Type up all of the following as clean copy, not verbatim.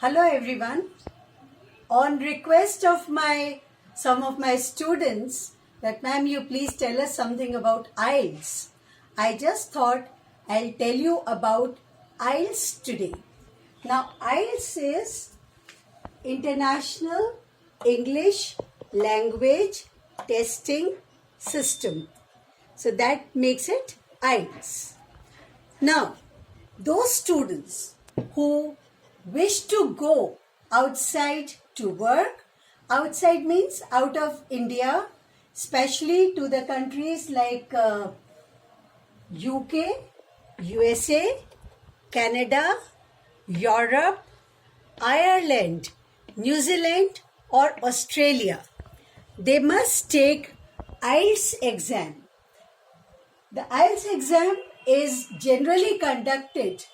Hello everyone. On request of some of my students that ma'am you please tell us something about IELTS. I just thought I'll tell you about IELTS today. Now IELTS is International English Language Testing System. So that makes it IELTS. Now, those students who wish to go outside to work, outside means out of India, especially to the countries like UK, USA, Canada, Europe, Ireland, New Zealand or Australia, they must take IELTS exam. The IELTS exam is generally conducted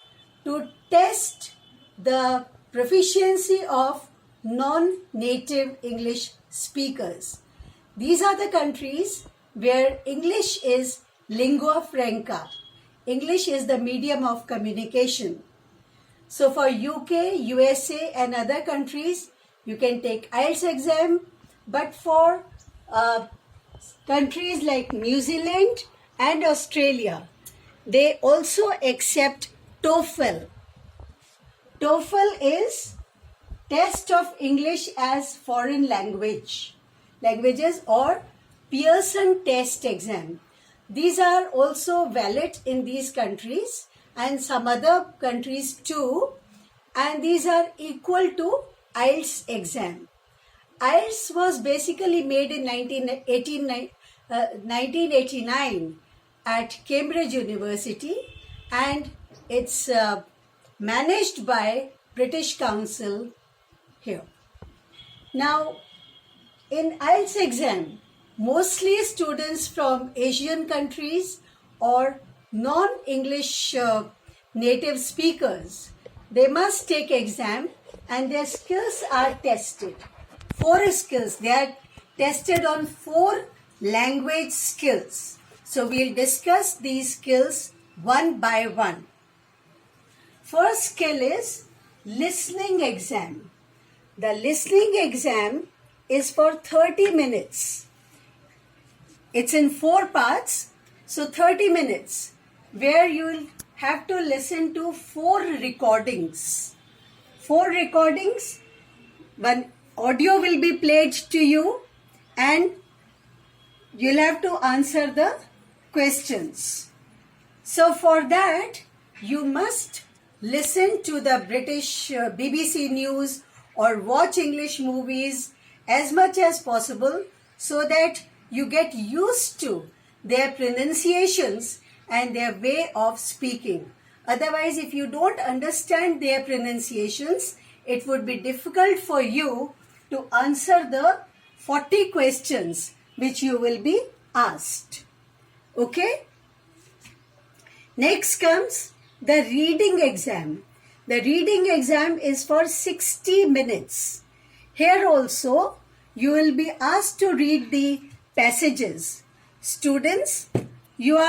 to test the proficiency of non-native English speakers. These are the countries where English is lingua franca. English is the medium of communication. So for UK, USA and other countries, you can take IELTS exam. But for countries like New Zealand and Australia, they also accept TOEFL. TOEFL is Test of English as Foreign Languages or Pearson test exam. These are also valid in these countries and some other countries too, and these are equal to IELTS exam. IELTS was basically made in 1989 at Cambridge University, and it's managed by British Council here. Now, in IELTS exam, mostly students from Asian countries or non-English native speakers, they must take exam and their skills are tested. 4 skills, they are tested on 4 language skills. So we'll discuss these skills one by one. First skill is listening exam. The listening exam is for 30 minutes. It's in 4 parts, so 30 minutes where you'll have to listen to 4 recordings. 4 recordings, one audio will be played to you and you'll have to answer the questions. So for that, you must listen to the British BBC News or watch English movies as much as possible so that you get used to their pronunciations and their way of speaking. Otherwise, if you don't understand their pronunciations, it would be difficult for you to answer the 40 questions which you will be asked. Okay? Next comes the reading exam. The reading exam is for 60 minutes. Here also, you will be asked to read the passages. Students, you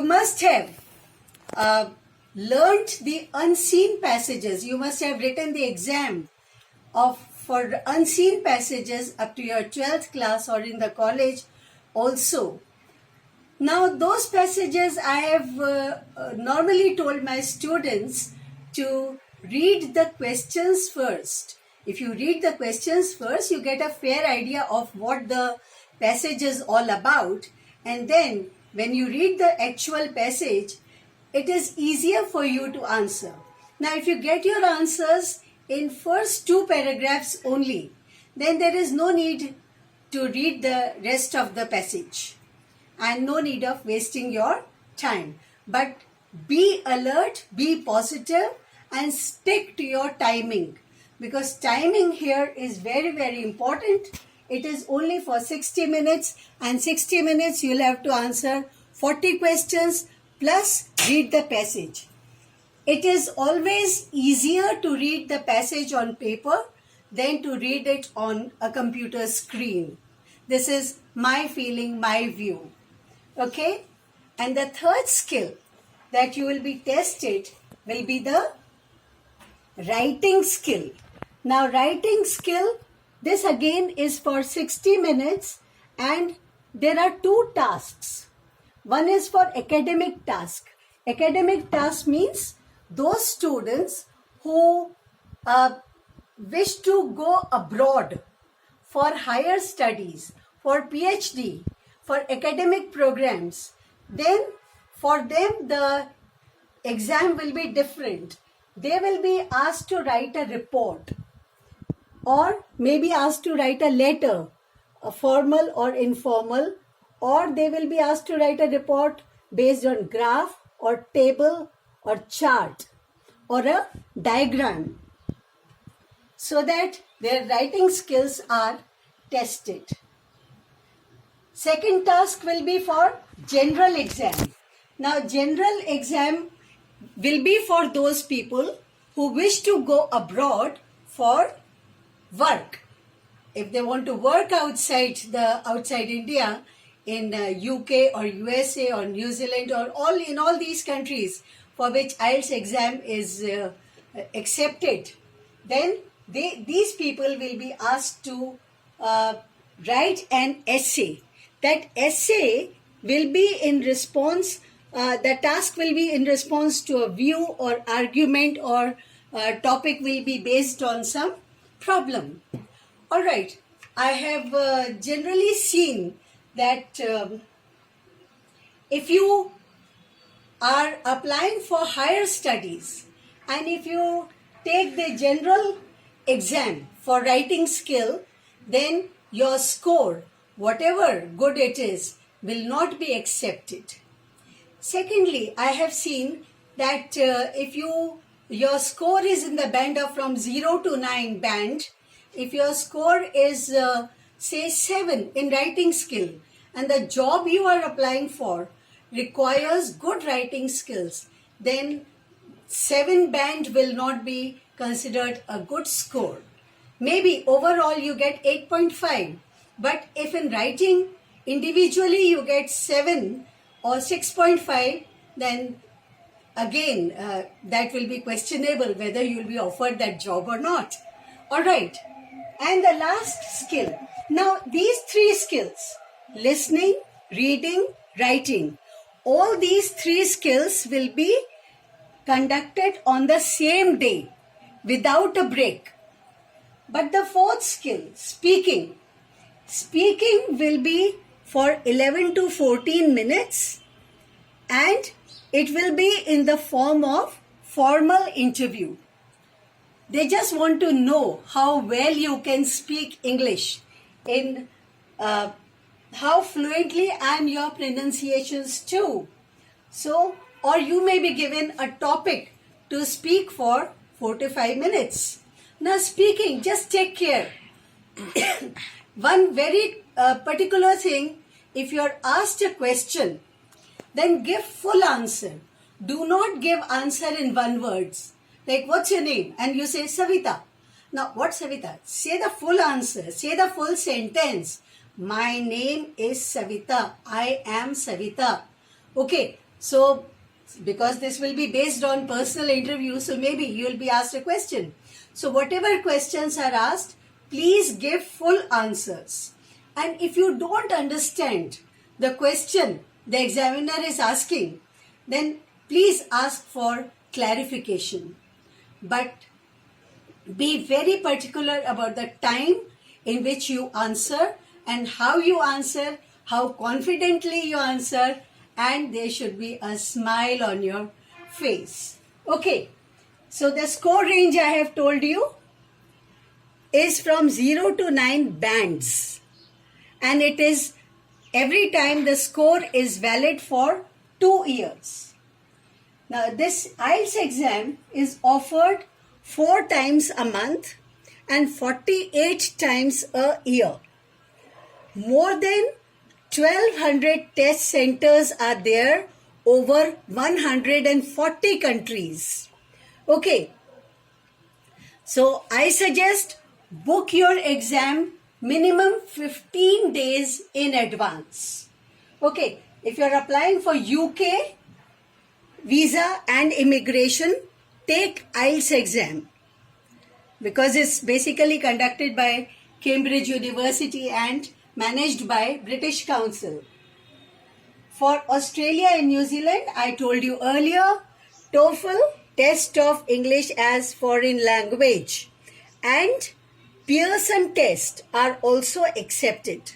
must have learnt the unseen passages. You must have written the exam for unseen passages up to your 12th class or in the college also. Now those passages I have normally told my students to read the questions first. If you read the questions first, you get a fair idea of what the passage is all about, and then when you read the actual passage, it is easier for you to answer. Now if you get your answers in first 2 paragraphs only, then there is no need to read the rest of the passage and no need of wasting your time. But be alert, be positive and stick to your timing, because timing here is very, very important. It is only for 60 minutes and 60 minutes you'll have to answer 40 questions plus read the passage. It is always easier to read the passage on paper than to read it on a computer screen. This is my feeling, my view. Okay? And the third skill that you will be tested will be the writing skill. Now, writing skill, this again is for 60 minutes and there are two tasks. One is for academic task. Academic task means those students who wish to go abroad for higher studies, for PhD, for academic programs, then for them the exam will be different. They will be asked to write a report or maybe asked to write a letter, a formal or informal, or they will be asked to write a report based on graph or table or chart or a diagram, so that their writing skills are tested. Second task will be for general exam. Now, general exam will be for those people who wish to go abroad for work. If they want to work outside India, in UK or USA or New Zealand or in all these countries for which IELTS exam is accepted, then these people will be asked to write an essay. That essay will be in response, the task will be in response to a view or argument, or topic will be based on some problem. All right, I have generally seen that if you are applying for higher studies and if you take the general exam for writing skill, then your score, whatever good it is, will not be accepted. Secondly, I have seen that if your score is in the band of from 0 to 9 band, if your score is say 7 in writing skill and the job you are applying for requires good writing skills, then 7 band will not be considered a good score. Maybe overall you get 8.5, but if in writing individually you get 7 or 6.5, then again that will be questionable whether you will be offered that job or not. All right, and the last skill. Now, these 3 skills, listening, reading, writing, all these 3 skills will be conducted on the same day without a break. But the 4th skill, speaking will be for 11 to 14 minutes and it will be in the form of formal interview. They just want to know how well you can speak English, in how fluently and your pronunciations too. So, or you may be given a topic to speak for 4 to 5 minutes. Now, speaking, just take care. One very particular thing, if you are asked a question, then give full answer. Do not give answer in one words. Like, what's your name? And you say, Savita. Now, what's Savita? Say the full answer. Say the full sentence. My name is Savita. I am Savita. Okay. So, because this will be based on personal interview, so maybe you will be asked a question. So, whatever questions are asked, please give full answers. And if you don't understand the question the examiner is asking, then please ask for clarification. But be very particular about the time in which you answer and how you answer, how confidently you answer, and there should be a smile on your face. Okay, so the score range I have told you is from 0 to 9 bands, and it is every time the score is valid for 2 years. Now, this IELTS exam is offered 4 times a month and 48 times a year. More than 1200 test centers are there over 140 countries. Okay, so I suggest book your exam minimum 15 days in advance. Okay, if you are applying for UK visa and immigration, take IELTS exam. because it's basically conducted by Cambridge University and managed by British Council. For Australia and New Zealand, I told you earlier, TOEFL, Test of English as Foreign Language, and Pearson test are also accepted.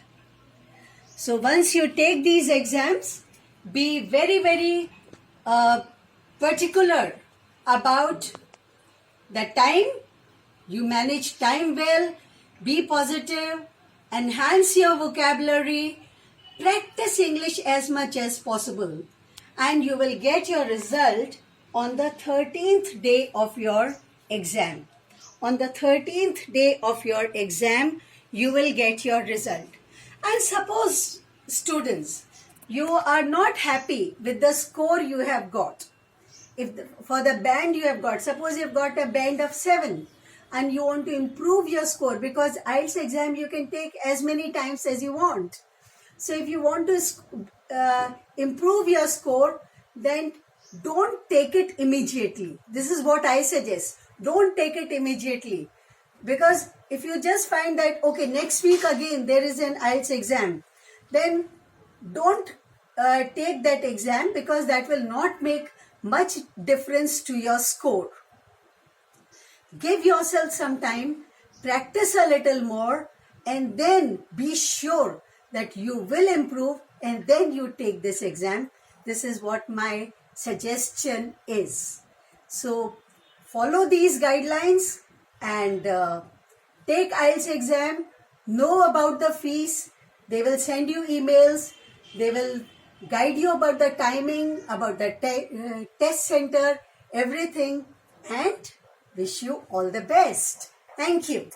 So once you take these exams, be very, very particular about the time. You manage time well, be positive, enhance your vocabulary, practice English as much as possible, and you will get your result on the 13th day of your exam. On the 13th day of your exam, you will get your result. And suppose, students, you are not happy with the score you have got. For the band you have got, suppose you've got a band of 7 and you want to improve your score, because IELTS exam you can take as many times as you want. So if you want to improve your score, then don't take it immediately. This is what I suggest. Don't take it immediately. Because if you just find that, okay, next week again there is an IELTS exam, then don't take that exam, because that will not make much difference to your score. Give yourself some time, practice a little more, and then be sure that you will improve, and then you take this exam. This is what my suggestion is. So follow these guidelines and take IELTS exam. Know about the fees. They will send you emails. They will guide you about the timing, about the test center, everything, and wish you all the best. Thank you.